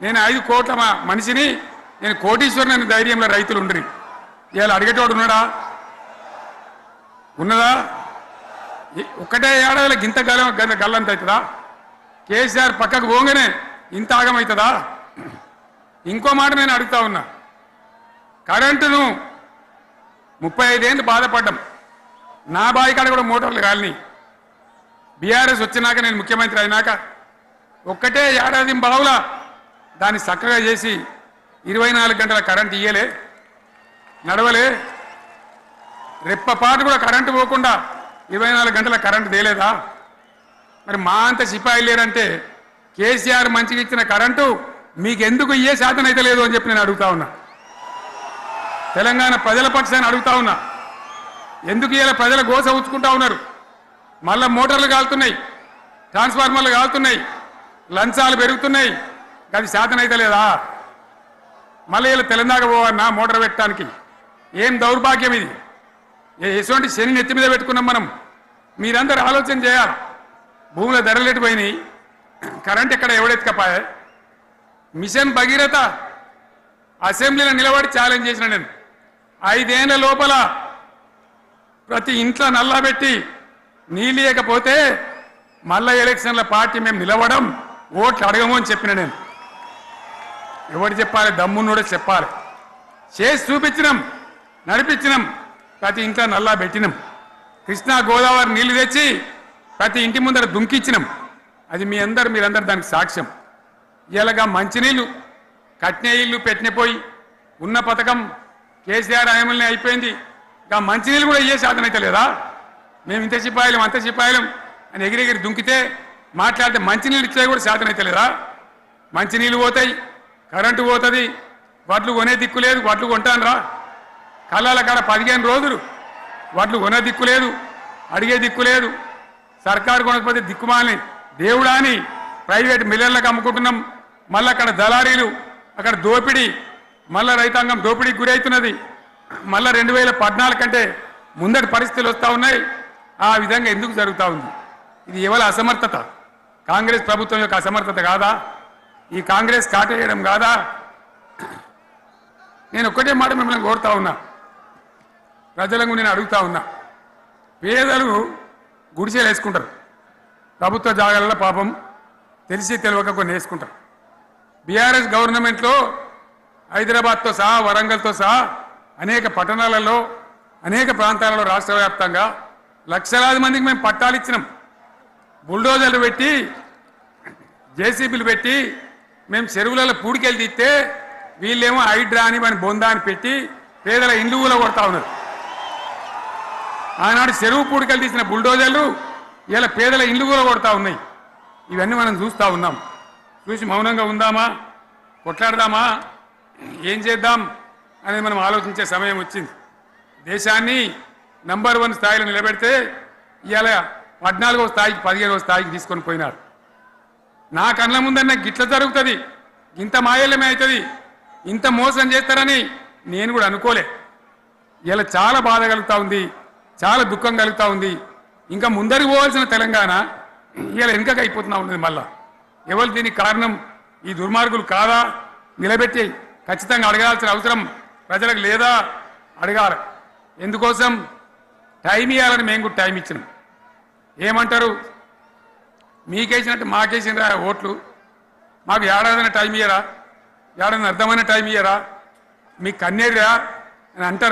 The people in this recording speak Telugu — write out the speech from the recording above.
నేను 5 కోట్ల మనిషిని, నేను కోటీశ్వరుని ధైర్యంలో రైతులు ఉండరు. ఇవాళ అడిగేటోడు ఉన్నాడా? ఉన్నదా? ఒక్కటే ఏడాదిలో గింత గల్లంత అవుతుందా? కేసీఆర్ పక్కకు పోగానే ఇంత ఆగమవుతుందా? ఇంకో మాట నేను అడుగుతా ఉన్నా, కరెంటును 35 ఏళ్ళు బాధపడ్డాం. నా బావి కాడ కూడా మోటార్లు కాలిని. బీఆర్ఎస్ వచ్చినాక, నేను ముఖ్యమంత్రి అయినాక ఒక్కటే ఏడాది బావులా దాన్ని చక్కగా చేసి 24 గంటల కరెంటు ఇయ్యలే, నడవలే. రెప్పపాటు కూడా కరెంటు పోకుండా 24 గంటల కరెంటు తేలేదా? మరి మా అంత సిపాయిలు లేరంటే కేసీఆర్ మంచిగా ఇచ్చిన కరెంటు మీకెందుకు ఇయ్యే శాతం అయితే లేదు అని చెప్పి నేను అడుగుతా ఉన్నా. తెలంగాణ ప్రజల పక్షాన్ని అడుగుతా ఉన్నా. ఎందుకు ఇలా ప్రజల గోస ఉంచుకుంటా ఉన్నారు? మళ్ళా మోటార్లు కాలుతున్నాయి, ట్రాన్స్ఫార్మర్లు కాలుతున్నాయి, లంచాలు పెరుగుతున్నాయి. అది శాతం అయితే లేదా? మళ్ళీ ఇలా తెలంగాణ పోవన్నా మోటార్ పెట్టడానికి? ఏం దౌర్భాగ్యం ఇది! ఎటువంటి శని నెత్తి మీద పెట్టుకున్నాం మనం? మీరందరూ ఆలోచన చేయాలి. భూముల ధరలు పోయినాయి, కరెంట్ ఎక్కడ ఎవడెత్తుకపోయా? మిషన్ భగీరథ అసెంబ్లీలో నిలబడి ఛాలెంజ్ చేసిన నేను. 5 ఏళ్ల లోపల ప్రతి ఇంట్లో నల్లా పెట్టి నీళ్ళు లేకపోతే మళ్ళా ఎలక్షన్ల పార్టీ మేము నిలవడం, ఓట్లు అడగము అని చెప్పిన నేను. ఎవరు చెప్పాలి? దమ్మున్నోడే చెప్పాలి. చేసి చూపించినాం, నడిపించినాం, ప్రతి ఇంట్లో నల్లా పెట్టినాం. కృష్ణా గోదావరి నీళ్లు తెచ్చి ప్రతి ఇంటి ముందర దుంకిచ్చినాం. అది మీరందరూ దానికి సాక్ష్యం. ఇలాగా మంచినీళ్ళు కట్నే ఇల్లు పెట్టిన పోయి ఉన్న పథకం కేసీఆర్ హయాంలోనే అయిపోయింది. ఇంకా మంచినీళ్ళు కూడా ఇయ్యే శాతం అయితే లేదా? మేము ఇంత సిపాయిలం అంత సిపాయిలం అని ఎగిరెగిరి దుంకితే మాట్లాడితే మంచినీళ్ళు ఇచ్చే కూడా శాతం అయితే లేదా? మంచినీళ్ళు పోతాయి, కరెంటు పోతుంది, వడ్లు కొనే దిక్కు లేదు. వడ్లు కొంటాను రా, కళ్ళాల కాడ 15 రోజులు వడ్లు కొనే దిక్కు లేదు, అడిగే దిక్కు లేదు. సర్కారు కొనకపోతే దిక్కుమాలని దేవుడా అని ప్రైవేట్ మిల్లర్లకు అమ్ముకుంటున్నాం. మళ్ళీ అక్కడ దళారీలు, అక్కడ దోపిడీ, మళ్ళీ రైతాంగం దోపిడీకి గురవుతున్నది. మళ్ళీ 2014 కంటే ముందటి పరిస్థితులు వస్తూ ఉన్నాయి. ఆ విధంగా ఎందుకు జరుగుతూ ఉంది? ఇది ఎవరి అసమర్థత? కాంగ్రెస్ ప్రభుత్వం యొక్క అసమర్థత కాదా? ఈ కాంగ్రెస్ కాటేయడం కాదా? నేను ఒక్కటే మాట మిమ్మల్ని కోరుతా ఉన్నా, ప్రజలకు నేను అడుగుతా ఉన్నా. పేదలు గుడిసెలు వేసుకుంటారు, ప్రభుత్వ జాగాలలో పాపం తెలిసి తెలియక కొన్ని వేసుకుంటారు. బీఆర్ఎస్ గవర్నమెంట్లో హైదరాబాద్తో సహా, వరంగల్తో సహా అనేక పట్టణాలలో, అనేక ప్రాంతాలలో రాష్ట్ర వ్యాప్తంగా లక్షలాది మందికి మేము పట్టాలు ఇచ్చినాం. బుల్డోజర్లు పెట్టి, జేసీబీలు పెట్టి మేము చెరువులలో పూడికెళ్ళి తీస్తే వీళ్ళేమో హైడ్రా అని మన బొందా అని పెట్టి పేదల ఇండ్లు కూడా కొడతా ఉన్నారు. ఆనాడు చెరువు పూడికెళ్ళి తీసిన బుల్డోజర్లు ఇలా పేదల ఇండ్లు కూడా కొడతా ఉన్నాయి. ఇవన్నీ మనం చూస్తూ ఉన్నాం. చూసి మౌనంగా ఉందామా, కొట్లాడదామా, ఏం చేద్దాం అనేది మనం ఆలోచించే సమయం వచ్చింది. దేశాన్ని నంబర్ 1 స్థాయిలో నిలబెడితే ఇవాళ 14వ స్థాయికి 15వ స్థాయికి తీసుకొని పోయినారు. నా కళ్ళ ముందన్న గిట్ల జరుగుతుంది, ఇంత మాయల్యమే అవుతుంది, ఇంత మోసం చేస్తారని నేను కూడా అనుకోలే. ఇలా చాలా బాధ కలుగుతూ ఉంది, చాలా దుఃఖం కలుగుతూ ఉంది. ఇంకా ముందరికి పోవాల్సిన తెలంగాణ ఇలా వెనుకకు అయిపోతున్నా ఉన్నది. మళ్ళా ఎవరు దీనికి కారణం? ఈ దుర్మార్గులు కాదా? నిలబెట్టి ఖచ్చితంగా అడగాల్సిన అవసరం ప్రజలకు లేదా? అడగాలి. ఎందుకోసం? టైం ఇవ్వాలని మేము కూడా టైం ఇచ్చినాం. ఏమంటారు? మీకేసినట్టు మాకేసినరా ఓట్లు, మాకు ఏడాదైనా టైం ఇయ్యరా, ఏడాది అర్థమైన టైం ఇయ్యరా, మీకు కన్నేరురా అని అంటారు.